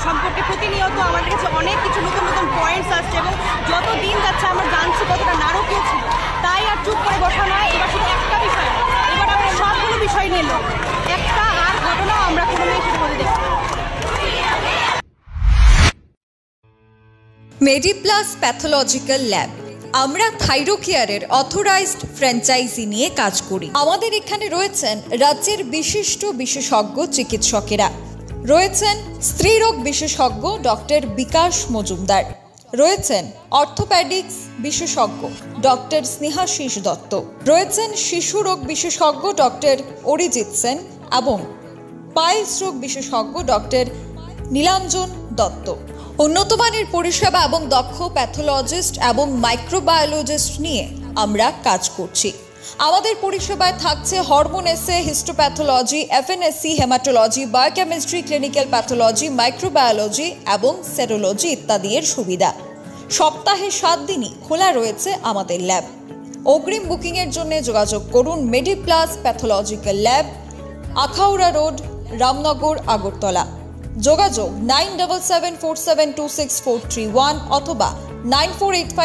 সম্পর্কে প্রতিনিয়ত আমাদের কাছে অনেক কিছু নতুন নতুন পয়েন্টস আসছে এবং যত দিন যাচ্ছে আমরা জানছি কতটা নারকীয় ছিল। তাই আর চুপ করে বসা নয়, এবার শুধু একটা বিষয় না, এবার আমরা সবগুলো বিষয় নিয়ে লড়ব। একটা আর ঘটনাও আমরা কোনো মেয়ের করে দেখব। মেডিপ্লাস প্যাথোলজিক্যাল ল্যাব, আমরা থাইরোকেয়ারের অথরাইজড ফ্র্যাঞ্চাইজি নিয়ে কাজ করি। আমাদের এখানে রয়েছেন রাজ্যের বিশিষ্ট বিশেষজ্ঞ চিকিৎসকেরা, রয়েছেন স্ত্রীরোগ বিশেষজ্ঞ ডক্টর বিকাশ মজুমদার, রয়েছেন অর্থোপ্যাডিক্স বিশেষজ্ঞ ডক্টর স্নেহাশিস দত্ত, রয়েছেন শিশু রোগ বিশেষজ্ঞ ডক্টর অরিজিৎ সেন এবং পাইলস রোগ বিশেষজ্ঞ ডক্টর নীলাঞ্জন দত্ত। উন্নত মানের পরিষেবা এবং দক্ষ প্যাথোলজিস্ট এবং মাইক্রোবায়োলজিস্ট নিয়ে আমরা কাজ করছি। আমাদের পরিষেবায় থাকছে হরমোন এসে, histopathology, FNSC, haematology, biochemistry, clinical pathology, microbiology এবং সেরোলজি ইত্যাদি এর সুবিধা। সপ্তাহে 7 দিনই খোলা রয়েছে আমাদের ল্যাব। অগ্রিম বুকিংয়ের জন্য যোগাযোগ করুন Mediplus pathological lab, Akhaura road, Ramnagar, Agartala. যোগাযোগ 9774726431 অথবা 9485